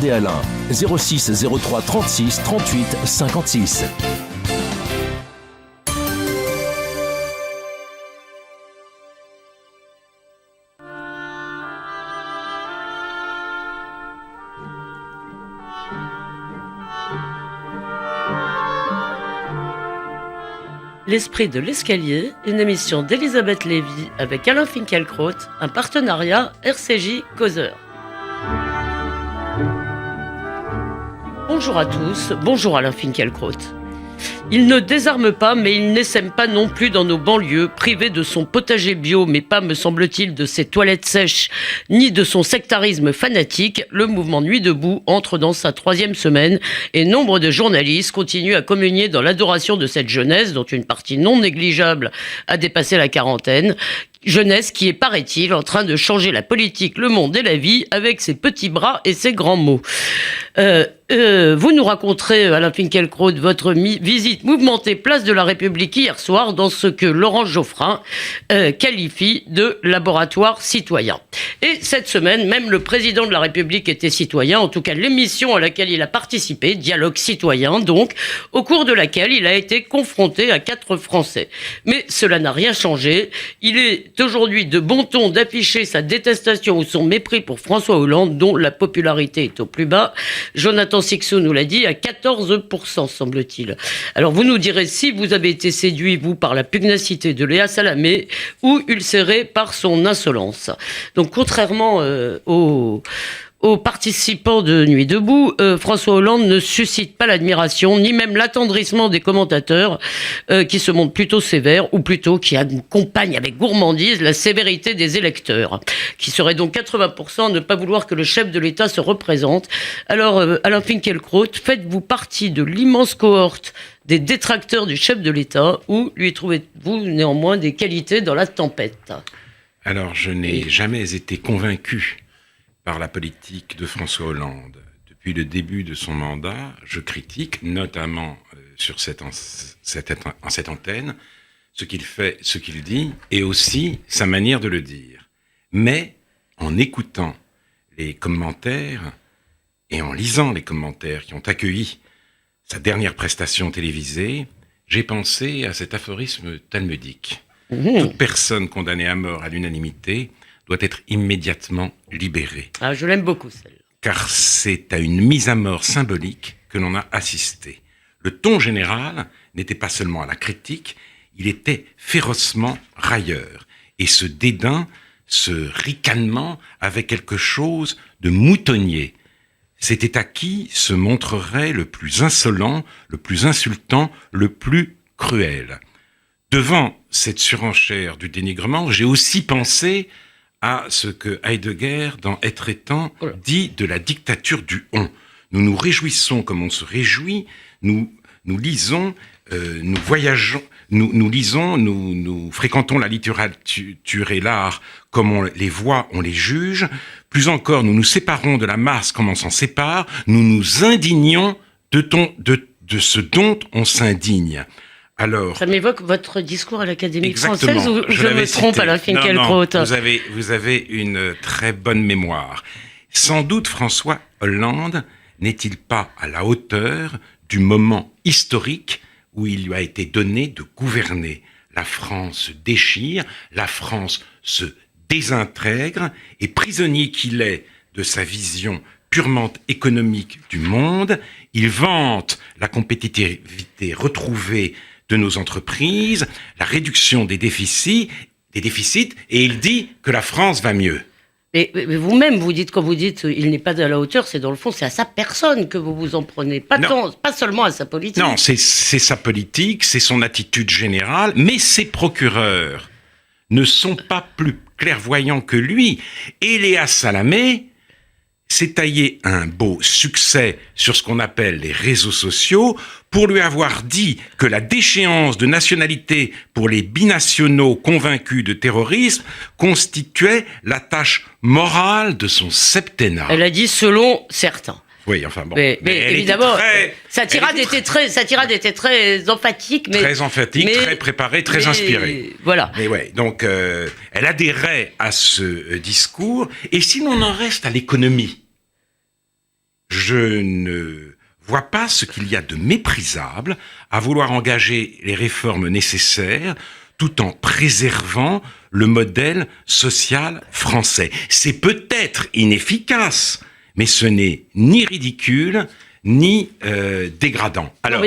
et Alain, 06 03 36 38 56. L'esprit de l'escalier, une émission d'Elisabeth Lévy avec Alain Finkielkraut, un partenariat RCJ Causeur. Bonjour à tous, bonjour Alain Finkielkraut. Il ne désarme pas, mais il n'essaime pas non plus dans nos banlieues, privé de son potager bio, mais pas, me semble-t-il, de ses toilettes sèches, ni de son sectarisme fanatique. Le mouvement Nuit debout entre dans sa 3e semaine et nombre de journalistes continuent à communier dans l'adoration de cette jeunesse, dont une partie non négligeable a dépassé la quarantaine. Jeunesse qui est, paraît-il, en train de changer la politique, le monde et la vie avec ses petits bras et ses grands mots. Vous nous raconterez, Alain Finkielkraut, votre visite mouvementée place de la République hier soir dans ce que Laurent Geoffrin qualifie de laboratoire citoyen. Et cette semaine, même le président de la République était citoyen, en tout cas l'émission à laquelle il a participé, Dialogue citoyen donc, au cours de laquelle il a été confronté à 4 Français. Mais cela n'a rien changé. Il est aujourd'hui de bon ton d'afficher sa détestation ou son mépris pour François Hollande, dont la popularité est au plus bas. Jonathan Sixou nous l'a dit, à 14%, semble-t-il. Alors vous nous direz si vous avez été séduit, vous, par la pugnacité de Léa Salamé ou ulcéré par son insolence. Donc contrairement aux participants de Nuit debout, François Hollande ne suscite pas l'admiration, ni même l'attendrissement des commentateurs qui se montrent plutôt sévères, ou plutôt qui accompagnent avec gourmandise la sévérité des électeurs, qui seraient donc 80% à ne pas vouloir que le chef de l'État se représente. Alors, Alain Finkielkraut, faites-vous partie de l'immense cohorte des détracteurs du chef de l'État, ou lui trouvez-vous néanmoins des qualités dans la tempête ? Alors, je n'ai jamais été convaincu par la politique de François Hollande. Depuis le début de son mandat, je critique, notamment sur cette antenne, ce qu'il fait, ce qu'il dit, et aussi sa manière de le dire. Mais en écoutant les commentaires et en lisant les commentaires qui ont accueilli sa dernière prestation télévisée, j'ai pensé à cet aphorisme talmudique. Toute personne condamnée à mort à l'unanimité doit être immédiatement libérée. Ah, je l'aime beaucoup, celle-là. Car c'est à une mise à mort symbolique que l'on a assisté. Le ton général n'était pas seulement à la critique, il était férocement railleur. Et ce dédain, ce ricanement avait quelque chose de moutonnier. C'était à qui se montrerait le plus insolent, le plus insultant, le plus cruel. Devant cette surenchère du dénigrement, j'ai aussi pensé à ce que Heidegger, dans Être et temps, dit de la dictature du on. Nous nous réjouissons comme on se réjouit, nous lisons, nous voyageons, nous lisons, nous fréquentons la littérature et l'art comme on les voit, on les juge. Plus encore, nous nous séparons de la masse comme on s'en sépare. Nous nous indignons de ce dont on s'indigne. Alors, ça m'évoque votre discours à l'Académie française ou je me trompe, Alain Finkielkraut ? Non, vous avez une très bonne mémoire. Sans doute François Hollande n'est-il pas à la hauteur du moment historique où il lui a été donné de gouverner. La France se déchire, la France se désintègre, et prisonnier qu'il est de sa vision purement économique du monde, il vante la compétitivité retrouvée de nos entreprises, la réduction des déficits, et il dit que la France va mieux. Mais vous-même, quand vous dites il n'est pas à la hauteur, c'est dans le fond, c'est à sa personne que vous vous en prenez, pas seulement à sa politique. Non, c'est sa politique, c'est son attitude générale, mais ses procureurs ne sont pas plus clairvoyants que lui. Et Léa Salamé s'est taillé un beau succès sur ce qu'on appelle les réseaux sociaux pour lui avoir dit que la déchéance de nationalité pour les binationaux convaincus de terrorisme constituait la tâche morale de son septennat. Elle a dit selon certains. Oui, enfin bon. Mais évidemment, sa tirade était très emphatique. Très emphatique, très préparée, très inspirée. Voilà. Mais ouais, donc elle adhérait à ce discours. Et si l'on en reste à l'économie, je ne vois pas ce qu'il y a de méprisable à vouloir engager les réformes nécessaires tout en préservant le modèle social français. C'est peut-être inefficace, mais ce n'est ni ridicule, ni dégradant. Alors,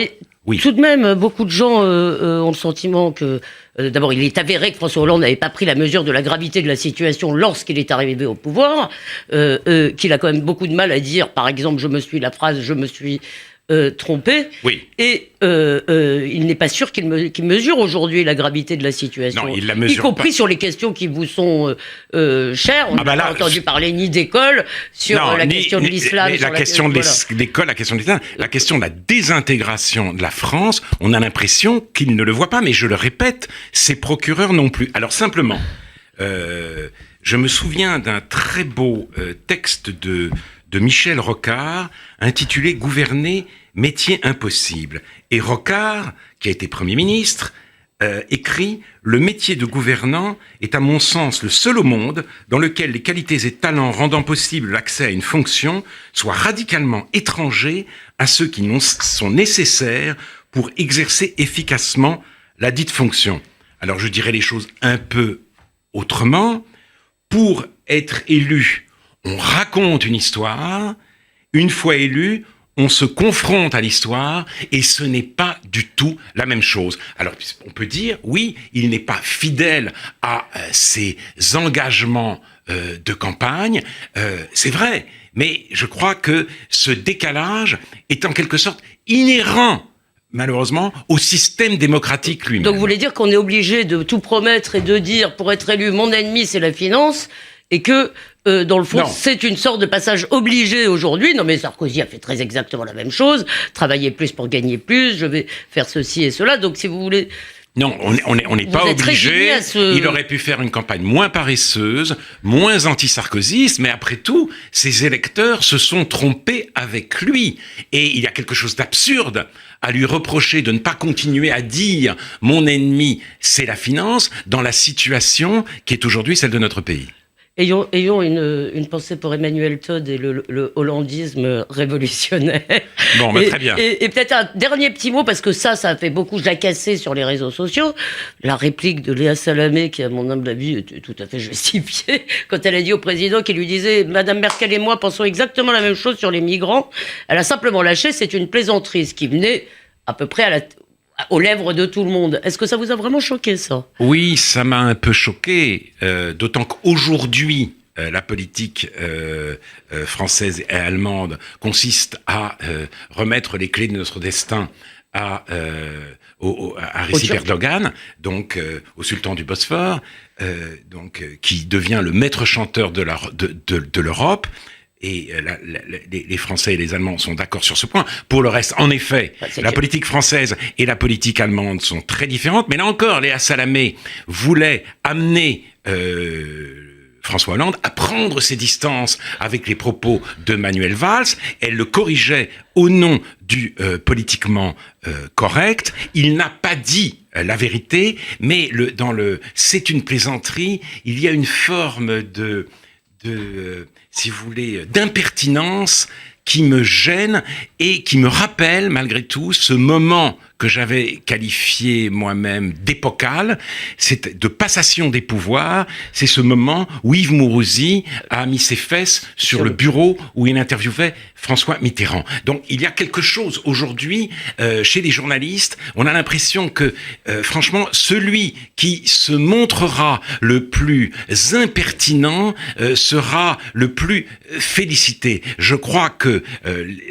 oui. Tout de même, beaucoup de gens ont le sentiment que, d'abord, il est avéré que François Hollande n'avait pas pris la mesure de la gravité de la situation lorsqu'il est arrivé au pouvoir, qu'il a quand même beaucoup de mal à dire, par exemple, je me suis trompé. Oui. Et il n'est pas sûr qu'il mesure aujourd'hui la gravité de la situation. Non, il la mesure y compris pas. sur les questions qui vous sont chères. On n'a pas entendu parler ni d'école, sur la question de l'islam. La question de l'école, la question de l'islam, la question de la désintégration de la France, on a l'impression qu'il ne le voit pas, mais je le répète, ses procureurs non plus. Alors simplement, je me souviens d'un très beau texte de Michel Rocard, intitulé « Gouverner, métier impossible ». Et Rocard, qui a été Premier ministre, écrit « Le métier de gouvernant est à mon sens le seul au monde dans lequel les qualités et talents rendant possible l'accès à une fonction soient radicalement étrangers à ceux qui sont nécessaires pour exercer efficacement la dite fonction ». Alors je dirais les choses un peu autrement. Pour être élu, on raconte une histoire, une fois élu, on se confronte à l'histoire et ce n'est pas du tout la même chose. Alors, on peut dire, oui, il n'est pas fidèle à ses engagements de campagne, c'est vrai, mais je crois que ce décalage est en quelque sorte inhérent, malheureusement, au système démocratique lui-même. Donc vous voulez dire qu'on est obligé de tout promettre et de dire, pour être élu, mon ennemi c'est la finance, et que, dans le fond, non. C'est une sorte de passage obligé aujourd'hui. Non mais Sarkozy a fait très exactement la même chose, travailler plus pour gagner plus, je vais faire ceci et cela, donc si vous voulez... Non, on n'est pas obligé. Il aurait pu faire une campagne moins paresseuse, moins anti-sarkozyste, mais après tout, ses électeurs se sont trompés avec lui. Et il y a quelque chose d'absurde à lui reprocher de ne pas continuer à dire « mon ennemi, c'est la finance » dans la situation qui est aujourd'hui celle de notre pays. Ayons une pensée pour Emmanuel Todd et le hollandisme révolutionnaire. Bon, bah, très bien. Et peut-être un dernier petit mot, parce que ça a fait beaucoup jacasser sur les réseaux sociaux. La réplique de Léa Salamé, qui à mon humble avis était tout à fait justifiée, quand elle a dit au président qui lui disait « Madame Merkel et moi pensons exactement la même chose sur les migrants », elle a simplement lâché « c'est une plaisanterie », ce qui venait à peu près aux lèvres de tout le monde. Est-ce que ça vous a vraiment choqué, ça ? Oui, ça m'a un peu choqué, d'autant qu'aujourd'hui, la politique française et allemande consiste à remettre les clés de notre destin à Recep Erdogan, donc au sultan du Bosphore, qui devient le maître chanteur de l'Europe. Et les Français et les Allemands sont d'accord sur ce point. Pour le reste, en effet, la politique française et la politique allemande sont très différentes. Mais là encore, Léa Salamé voulait amener François Hollande à prendre ses distances avec les propos de Manuel Valls. Elle le corrigeait au nom du politiquement correct. Il n'a pas dit la vérité, mais c'est une plaisanterie. Il y a une forme si vous voulez, d'impertinence qui me gêne et qui me rappelle, malgré tout, ce moment que j'avais qualifié moi-même d'épocal, c'est de passation des pouvoirs, c'est ce moment où Yves Mourouzi a mis ses fesses sur le bureau où il interviewait François Mitterrand. Donc il y a quelque chose aujourd'hui chez les journalistes, on a l'impression que franchement celui qui se montrera le plus impertinent sera le plus félicité. Je crois que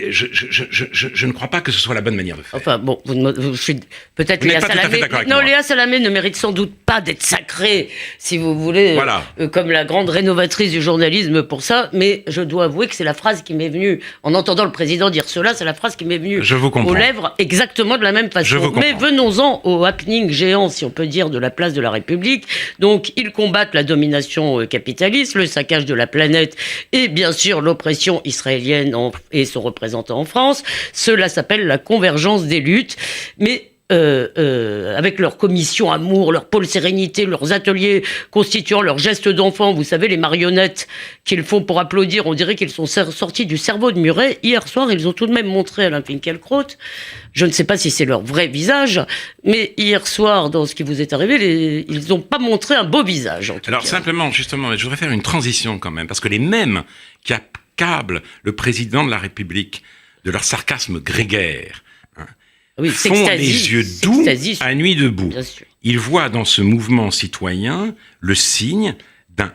je ne crois pas que ce soit la bonne manière de faire. Enfin bon, je suis peut-être Léa Salamé. Non, Léa Salamé ne mérite sans doute pas d'être sacrée, si vous voulez, voilà. Comme la grande rénovatrice du journalisme pour ça. Mais je dois avouer que c'est la phrase qui m'est venue en entendant le président dire cela. C'est la phrase qui m'est venue aux lèvres exactement de la même façon. Mais venons-en au happening géant, si on peut dire, de la place de la République. Donc, ils combattent la domination capitaliste, le saccage de la planète et bien sûr l'oppression israélienne et son représentant en France. Cela s'appelle la convergence des luttes. Mais avec leur commission amour, leur pôle sérénité, leurs ateliers constituant leurs gestes d'enfant, vous savez, les marionnettes qu'ils font pour applaudir, on dirait qu'ils sont sortis du cerveau de Muret. Hier soir, ils ont tout de même montré Alain Finkielkraut. Je ne sais pas si c'est leur vrai visage, mais hier soir, dans ce qui vous est arrivé, ils n'ont pas montré un beau visage. En tout Alors cas. simplement, justement, je voudrais faire une transition quand même, parce que les mêmes qui accablent le président de la République de leur sarcasme grégaire, oui, font les yeux doux à Nuit debout. Ils voient dans ce mouvement citoyen le signe d'un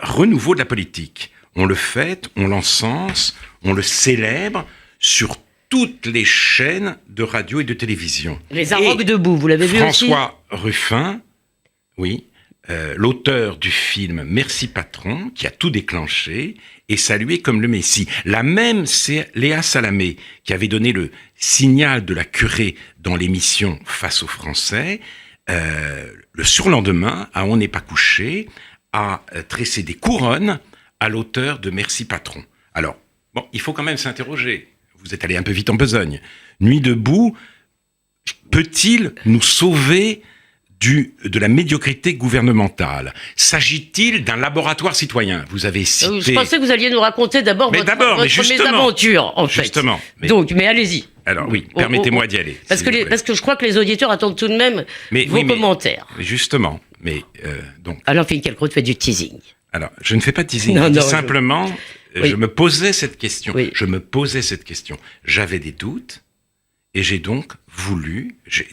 renouveau de la politique. On le fête, on l'encense, on le célèbre sur toutes les chaînes de radio et de télévision. Les Arocs debout, vous l'avez vu aussi ? François Ruffin, oui, l'auteur du film Merci Patron, qui a tout déclenché, est salué comme le Messie. La même, c'est Léa Salamé, qui avait donné le signal de la curée dans l'émission Face aux Français. Le surlendemain, à On n'est pas couché, a tressé des couronnes à l'auteur de Merci Patron. Alors, bon, il faut quand même s'interroger. Vous êtes allé un peu vite en besogne. Nuit debout, peut-il nous sauver de la médiocrité gouvernementale? S'agit-il d'un laboratoire citoyen? Vous avez cité... Je pensais que vous alliez nous raconter d'abord votre mésaventure, en fait. Justement. Donc, mais allez-y. Alors oui, permettez-moi d'y aller. Parce que je crois que les auditeurs attendent tout de même vos commentaires. Justement. Donc... Alain Finkielkraut fait du teasing. Alors, je ne fais pas de teasing. Simplement, je me posais cette question. Oui. J'avais des doutes. Et j'ai donc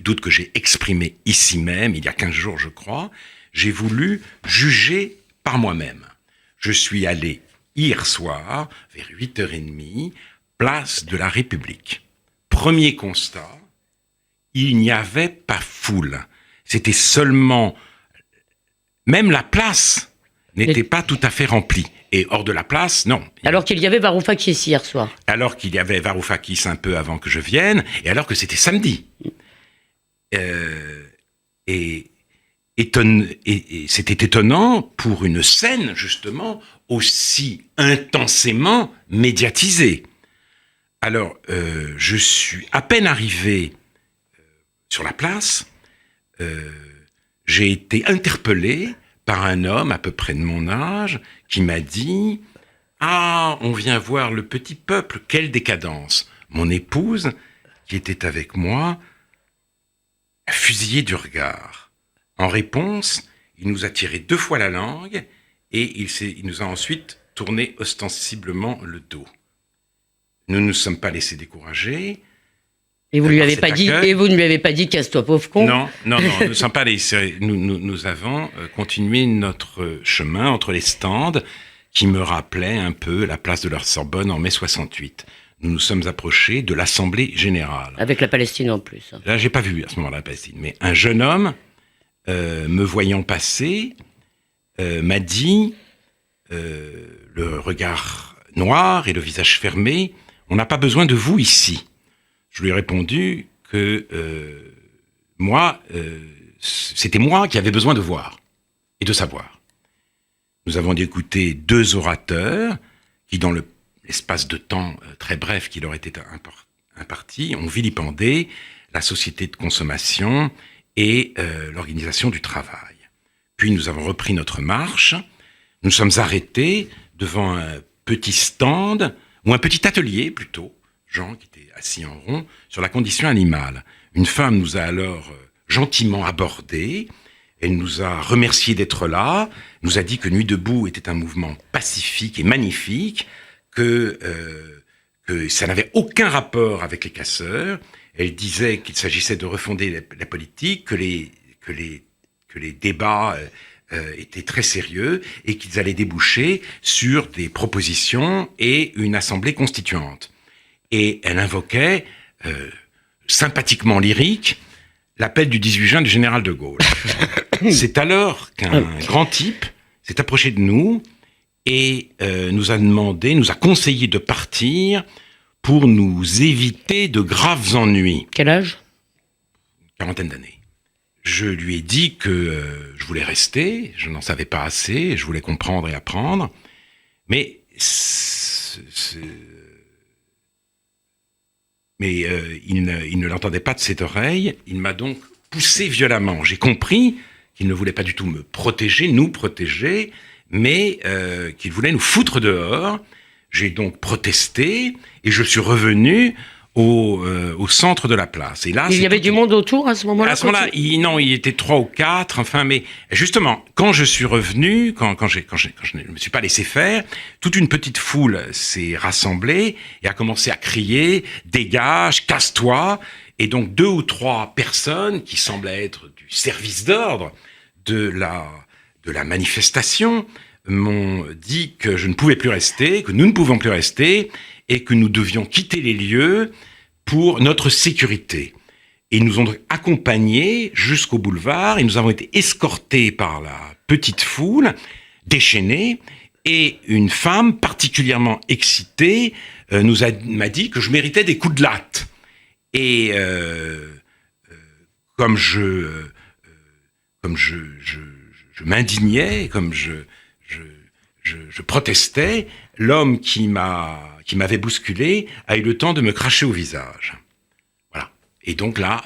doute que j'ai exprimé ici même, il y a 15 jours je crois, j'ai voulu juger par moi-même. Je suis allé hier soir, vers 8h30, place de la République. Premier constat, il n'y avait pas foule. C'était seulement... Même la place n'était pas tout à fait remplie. Et hors de la place, non. Alors qu'il y avait Varoufakis hier soir. Alors qu'il y avait Varoufakis un peu avant que je vienne, et alors que c'était samedi. Et c'était étonnant pour une scène, justement, aussi intensément médiatisée. Alors, je suis à peine arrivé sur la place, j'ai été interpellé par un homme à peu près de mon âge qui m'a dit « Ah, on vient voir le petit peuple, quelle décadence !» Mon épouse, qui était avec moi, a fusillé du regard. En réponse, il nous a tiré 2 fois la langue et il nous a ensuite tourné ostensiblement le dos. Nous ne nous sommes pas laissés décourager. Et vous ne lui avez pas dit casse-toi pauvre con? Non, nous ne sommes pas laissés. Nous avons continué notre chemin entre les stands qui me rappelaient un peu la place de la Sorbonne en mai 68. Nous nous sommes approchés de l'Assemblée Générale. Avec la Palestine en plus. Là, j'ai pas vu à ce moment-là la Palestine, mais un jeune homme, me voyant passer, m'a dit, le regard noir et le visage fermé, « On n'a pas besoin de vous ici ». Je lui ai répondu que c'était moi qui avais besoin de voir et de savoir. Nous avons écouté 2 orateurs qui, dans l'espace de temps très bref qui leur était imparti, ont vilipendé la société de consommation et l'organisation du travail. Puis nous avons repris notre marche. Nous sommes arrêtés devant un petit stand, ou un petit atelier plutôt, gens qui étaient assis en rond, sur la condition animale. Une femme nous a alors gentiment abordés, elle nous a remercié d'être là, nous a dit que Nuit debout était un mouvement pacifique et magnifique, que ça n'avait aucun rapport avec les casseurs. Elle disait qu'il s'agissait de refonder la politique, que les débats étaient très sérieux et qu'ils allaient déboucher sur des propositions et une assemblée constituante. Et elle invoquait, sympathiquement lyrique, l'appel du 18 juin du général de Gaulle. C'est alors qu'un grand type s'est approché de nous et nous a conseillé de partir pour nous éviter de graves ennuis. Quel âge ? 40 d'années. Je lui ai dit que je voulais rester, je n'en savais pas assez, je voulais comprendre et apprendre, mais mais il ne l'entendait pas de cette oreille. Il m'a donc poussé violemment. J'ai compris qu'il ne voulait pas du tout me protéger, nous protéger, mais qu'il voulait nous foutre dehors. J'ai donc protesté et je suis revenu au centre de la place. Et là, il y avait du monde autour à ce moment-là? À ce moment-là, il était 3 ou 4, enfin, mais justement, quand je suis revenu, quand je ne me suis pas laissé faire, toute une petite foule s'est rassemblée et a commencé à crier « Dégage, casse-toi !» Et donc 2 ou 3 personnes qui semblaient être du service d'ordre de la manifestation m'ont dit que je ne pouvais plus rester, que nous ne pouvions plus rester et que nous devions quitter les lieux pour notre sécurité. Et ils nous ont accompagnés jusqu'au boulevard et nous avons été escortés par la petite foule, déchaînée, et une femme particulièrement excitée m'a dit que je méritais des coups de latte. Et comme je m'indignais, comme je protestais, l'homme qui m'avait bousculé a eu le temps de me cracher au visage. Voilà. Et donc là,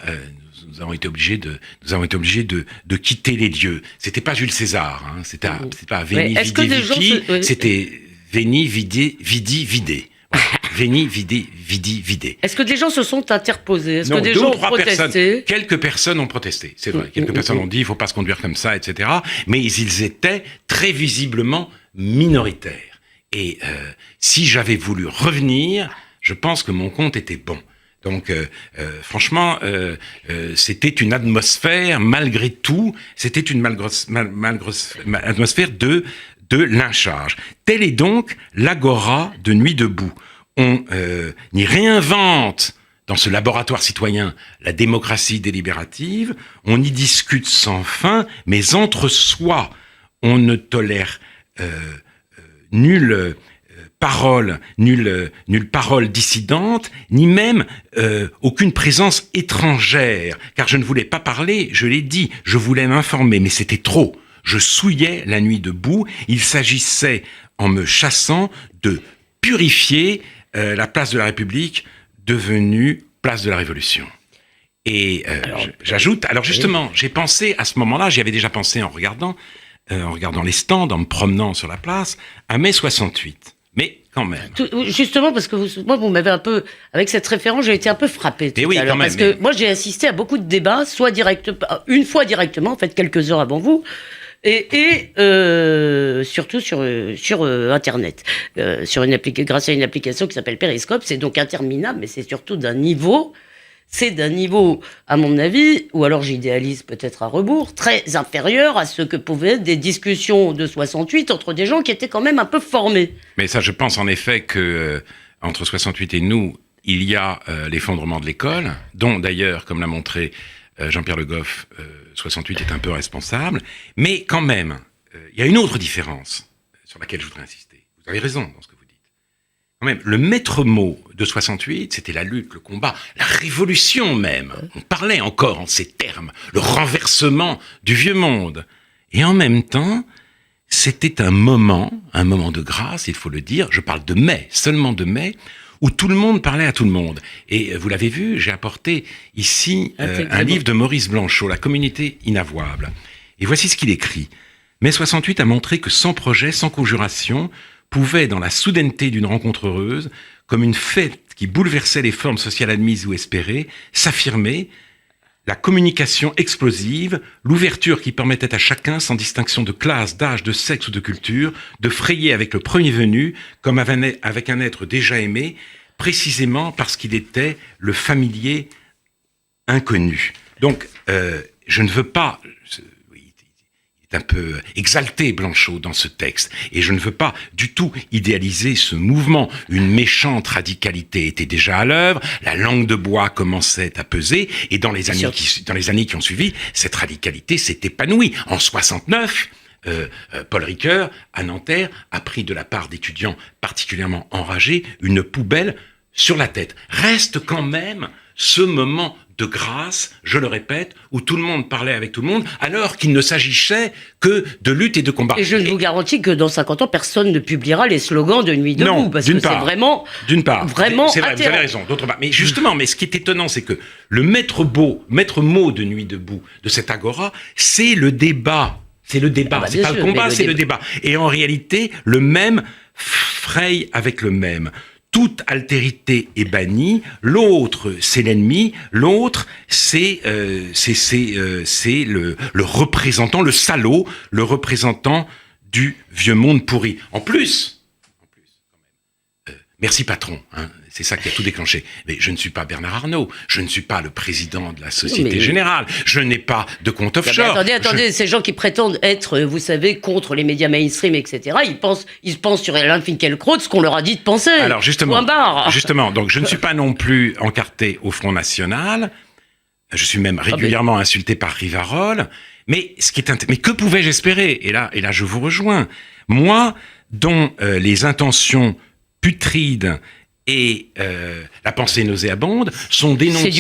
nous avons été obligés de quitter les lieux. C'était pas Jules César, hein. C'était pas Veni, Vidi, Vici. C'était Veni, Vidi, Vidi. Voilà. Veni, Vidi, Vidi, Vidi. Est-ce que des gens se sont interposés? Est-ce que des 2 gens ou 3 ont protesté? Quelques personnes ont protesté, c'est vrai. Quelques personnes ont dit il faut pas se conduire comme ça, etc. Mais ils étaient très visiblement minoritaires. Et si j'avais voulu revenir, je pense que mon compte était bon. Donc, franchement, c'était une atmosphère, malgré tout, c'était une atmosphère de lynchage. Telle est donc l'agora de Nuit debout. On y réinvente dans ce laboratoire citoyen la démocratie délibérative, on y discute sans fin, mais entre soi, on ne tolère nulle parole dissidente, ni même aucune présence étrangère, car je ne voulais pas parler, je l'ai dit, je voulais m'informer, mais c'était trop. Je souillais la Nuit debout. Il s'agissait, en me chassant, de purifier la place de la République devenue place de la Révolution. Et j'ajoute, alors justement, j'ai pensé à ce moment-là, j'y avais déjà pensé en regardant les stands, en me promenant sur la place, à mai 68. Mais quand même. Justement, parce que vous m'avez un peu, avec cette référence, j'ai été un peu frappé tout à l'heure. Parce que moi, j'ai assisté à beaucoup de débats, une fois directement, en fait, quelques heures avant vous, et surtout sur Internet, grâce à une application qui s'appelle Periscope. C'est donc interminable, mais c'est surtout d'un niveau, à mon avis, ou alors j'idéalise peut-être à rebours, très inférieur à ce que pouvaient être des discussions de 68 entre des gens qui étaient quand même un peu formés. Mais ça, je pense en effet que entre 68 et nous, il y a l'effondrement de l'école, dont d'ailleurs, comme l'a montré Jean-Pierre Le Goff, 68 est un peu responsable. Mais quand même, il y a une autre différence sur laquelle je voudrais insister. Vous avez raison dans ce que vous dites. Quand même, le maître mot de 68, c'était la lutte, le combat, la révolution même. On parlait encore en ces termes, le renversement du vieux monde. Et en même temps, c'était un moment de grâce, il faut le dire. Je parle de mai, seulement de mai, où tout le monde parlait à tout le monde. Et vous l'avez vu, j'ai apporté ici un livre de Maurice Blanchot, La communauté inavouable. Et voici ce qu'il écrit. Mai 68 a montré que sans projet, sans conjuration, pouvait, dans la soudaineté d'une rencontre heureuse, comme une fête qui bouleversait les formes sociales admises ou espérées, s'affirmer, la communication explosive, l'ouverture qui permettait à chacun, sans distinction de classe, d'âge, de sexe ou de culture, de frayer avec le premier venu, comme avec un être déjà aimé, précisément parce qu'il était le familier inconnu. Donc, je ne veux pas... Il est un peu exalté, Blanchot, dans ce texte. Et je ne veux pas du tout idéaliser ce mouvement. Une méchante radicalité était déjà à l'œuvre, la langue de bois commençait à peser, et dans les années qui ont suivi, cette radicalité s'est épanouie. En 69, Paul Ricoeur, à Nanterre, a pris de la part d'étudiants particulièrement enragés une poubelle sur la tête. Reste quand même ce moment de grâce, je le répète, où tout le monde parlait avec tout le monde, alors qu'il ne s'agissait que de lutte et de combat. Et je ne vous garantis que dans 50 ans, personne ne publiera les slogans de Nuit debout, non, parce que c'est vraiment c'est vrai, vous avez raison. D'autre part, mais justement, mais ce qui est étonnant, c'est que le maître mot de Nuit debout, de cette agora, c'est le débat. C'est le débat, c'est pas le combat, c'est le débat. Et en réalité, le même fraye avec le même. Toute altérité est bannie, l'autre c'est l'ennemi, l'autre c'est le représentant, le salaud, le représentant du vieux monde pourri. En plus, merci patron, hein, c'est ça qui a tout déclenché. Mais je ne suis pas Bernard Arnault, je ne suis pas le président de la Société Générale, je n'ai pas de compte offshore. Attendez, ces gens qui prétendent être, vous savez, contre les médias mainstream, etc., ils pensent sur Alain Finkielkraut ce qu'on leur a dit de penser. Alors justement, donc je ne suis pas non plus encarté au Front National, je suis même régulièrement insulté par Rivarol, mais mais que pouvais-je espérer ? Et là je vous rejoins. Moi, dont les intentions putride et la pensée nauséabonde sont dénoncées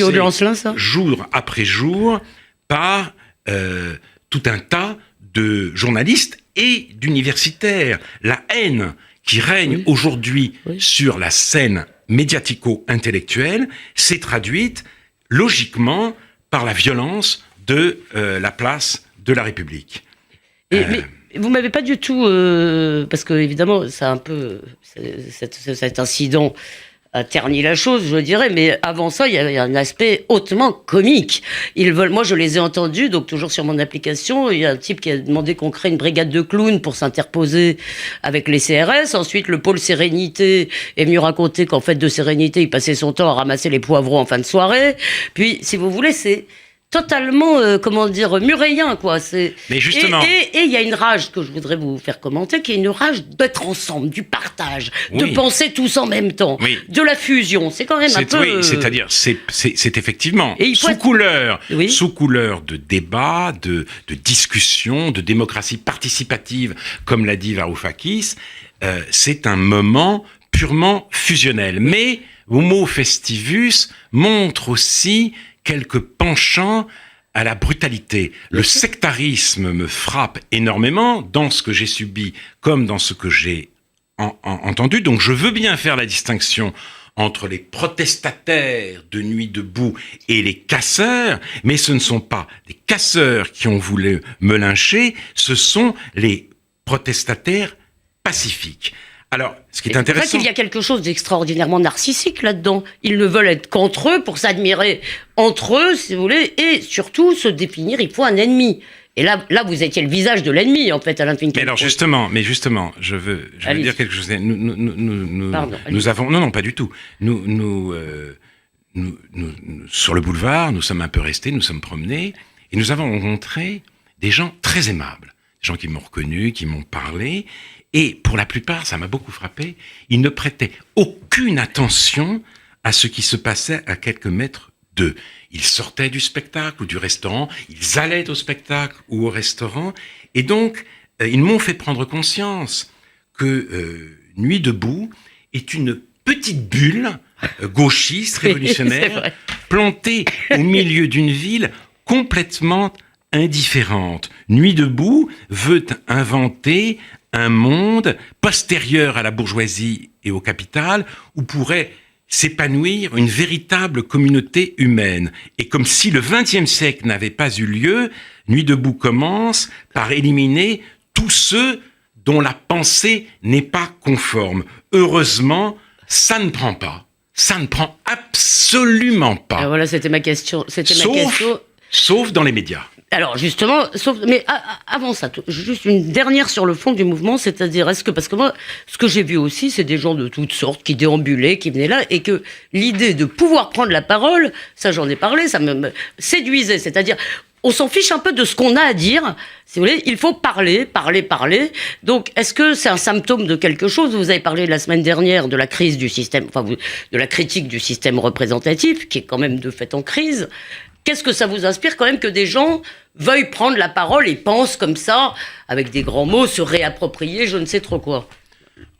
jour après jour par tout un tas de journalistes et d'universitaires. La haine qui règne aujourd'hui sur la scène médiatico-intellectuelle s'est traduite logiquement par la violence de la place de la République. Mais vous m'avez pas du tout, parce que évidemment, ça un peu, cet incident a terni la chose, je dirais, mais avant ça, il y a un aspect hautement comique. Moi, je les ai entendus, donc toujours sur mon application, il y a un type qui a demandé qu'on crée une brigade de clowns pour s'interposer avec les CRS. Ensuite, le pôle Sérénité est venu raconter qu'en fait, de Sérénité, il passait son temps à ramasser les poivrons en fin de soirée. Puis, si vous voulez, c'est totalement, muréien, quoi. Mais justement. Et il y a une rage que je voudrais vous faire commenter, qui est une rage d'être ensemble, du partage, de penser tous en même temps, de la fusion. C'est quand même un peu. Oui, c'est-à-dire, c'est effectivement sous couleur de débat, de discussion, de démocratie participative, comme l'a dit Varoufakis, c'est un moment purement fusionnel. Mais Homo Festivus montre aussi quelques penchants à la brutalité. Le sectarisme me frappe énormément dans ce que j'ai subi comme dans ce que j'ai entendu. Donc je veux bien faire la distinction entre les protestataires de Nuit debout et les casseurs, mais ce ne sont pas les casseurs qui ont voulu me lyncher, ce sont les protestataires pacifiques. Alors, ce qui est intéressant... C'est vrai qu'il y a quelque chose d'extraordinairement narcissique là-dedans. Ils ne veulent être qu'entre eux pour s'admirer entre eux, si vous voulez, et surtout se définir, il faut un ennemi. Et là, vous étiez le visage de l'ennemi, en fait, Alain Finkielkraut. Mais justement, je veux dire quelque chose. Nous avons... Non, pas du tout. Nous, sur le boulevard, nous sommes un peu restés, nous sommes promenés, et nous avons rencontré des gens très aimables. Des gens qui m'ont reconnu, qui m'ont parlé... Et pour la plupart, ça m'a beaucoup frappé, ils ne prêtaient aucune attention à ce qui se passait à quelques mètres d'eux. Ils sortaient du spectacle ou du restaurant, ils allaient au spectacle ou au restaurant, et donc ils m'ont fait prendre conscience que Nuit debout est une petite bulle gauchiste, révolutionnaire, plantée au milieu d'une ville complètement indifférente. Nuit debout veut inventer un monde postérieur à la bourgeoisie et au capital où pourrait s'épanouir une véritable communauté humaine. Et comme si le XXe siècle n'avait pas eu lieu, Nuit debout commence par éliminer tous ceux dont la pensée n'est pas conforme. Heureusement, ça ne prend pas. Ça ne prend absolument pas. Voilà, c'était ma question. Sauf dans les médias. Alors justement, mais avant ça, juste une dernière sur le fond du mouvement, c'est-à-dire parce que moi, ce que j'ai vu aussi, c'est des gens de toutes sortes qui déambulaient, qui venaient là, et que l'idée de pouvoir prendre la parole, ça j'en ai parlé, ça me séduisait, c'est-à-dire on s'en fiche un peu de ce qu'on a à dire, si vous voulez, il faut parler. Donc, est-ce que c'est un symptôme de quelque chose ? Vous avez parlé la semaine dernière de la crise du système, de la critique du système représentatif, qui est quand même de fait en crise. Qu'est-ce que ça vous inspire quand même que des gens veuillent prendre la parole et pensent comme ça, avec des grands mots, se réapproprier je ne sais trop quoi ?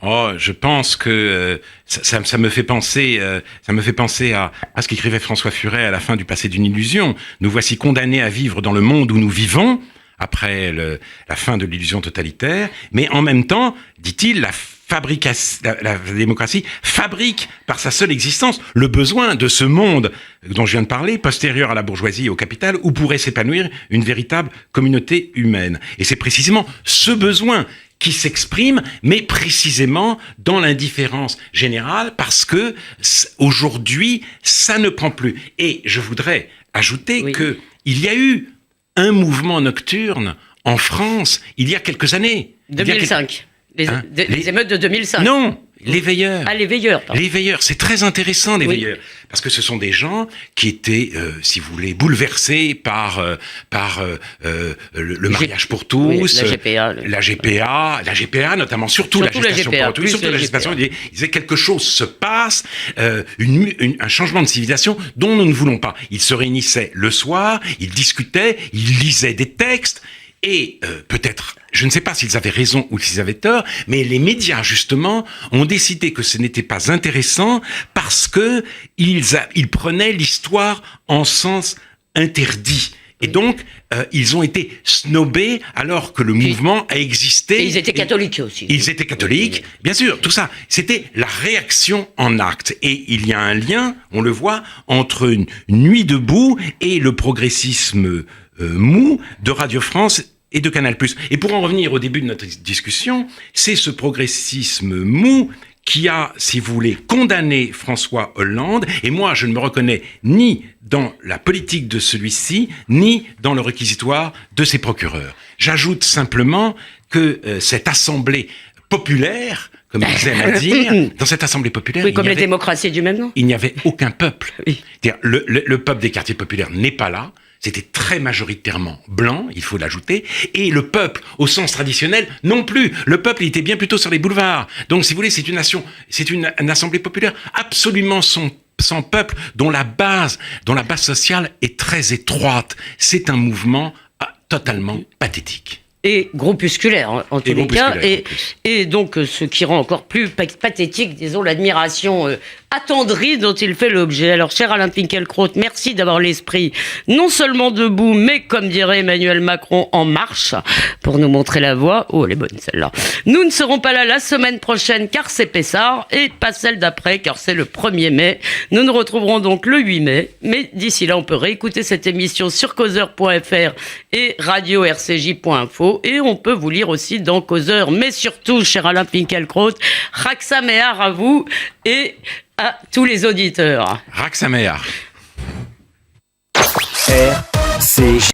Oh, je pense que ça me fait penser à ce qu'écrivait François Furet à la fin du Passé d'une illusion. Nous voici condamnés à vivre dans le monde où nous vivons, après la fin de l'illusion totalitaire, mais en même temps, dit-il, la démocratie fabrique par sa seule existence le besoin de ce monde dont je viens de parler, postérieur à la bourgeoisie et au capital, où pourrait s'épanouir une véritable communauté humaine. Et c'est précisément ce besoin qui s'exprime, mais précisément dans l'indifférence générale, parce que aujourd'hui, ça ne prend plus. Et je voudrais ajouter que il y a eu un mouvement nocturne en France il y a quelques années. 2005. Les émeutes de 2005. Non, les veilleurs. Ah, les veilleurs, pardon. Les veilleurs, c'est très intéressant, les veilleurs. Parce que ce sont des gens qui étaient, si vous voulez, bouleversés par le mariage pour tous. La GPA, notamment, surtout la gestation pour tous. Surtout la gestation, ils disaient quelque chose se passe, un changement de civilisation dont nous ne voulons pas. Ils se réunissaient le soir, ils discutaient, ils lisaient des textes, et peut-être, je ne sais pas s'ils avaient raison ou s'ils avaient tort, mais les médias, justement, ont décidé que ce n'était pas intéressant parce que ils prenaient l'histoire en sens interdit. Et donc, ils ont été snobés alors que le mouvement a existé. Et ils étaient catholiques aussi. Ils étaient catholiques, bien sûr, tout ça. C'était la réaction en acte. Et il y a un lien, on le voit, entre une Nuit debout et le progressisme mou de Radio France et de Canal+. Et pour en revenir au début de notre discussion, c'est ce progressisme mou qui a, si vous voulez, condamné François Hollande. Et moi, je ne me reconnais ni dans la politique de celui-ci, ni dans le réquisitoire de ses procureurs. J'ajoute simplement que cette assemblée populaire, comme ils aiment à dire, dans cette assemblée populaire... Oui, comme les démocraties du même nom. Il n'y avait aucun peuple. Oui. C'est-à-dire, le peuple des quartiers populaires n'est pas là. C'était très majoritairement blanc, il faut l'ajouter, et le peuple, au sens traditionnel, non plus. Le peuple, il était bien plutôt sur les boulevards. Donc, si vous voulez, c'est une assemblée populaire absolument sans peuple, dont la base sociale est très étroite. C'est un mouvement totalement pathétique. Et groupusculaire, en tous les cas. Et donc, ce qui rend encore plus pathétique, disons, l'admiration attendrie dont il fait l'objet. Alors, cher Alain Finkielkraut, merci d'avoir l'esprit non seulement debout, mais, comme dirait Emmanuel Macron, en marche, pour nous montrer la voie. Oh, elle est bonne, celle-là. Nous ne serons pas là la semaine prochaine, car c'est Pessard, et pas celle d'après, car c'est le 1er mai. Nous nous retrouverons donc le 8 mai. Mais d'ici là, on peut réécouter cette émission sur causeur.fr et radio-rcj.info. Et on peut vous lire aussi dans Causeur. Mais surtout, cher Alain Finkielkraut, Raksaméar à vous et à tous les auditeurs. Raksaméar. RCJ.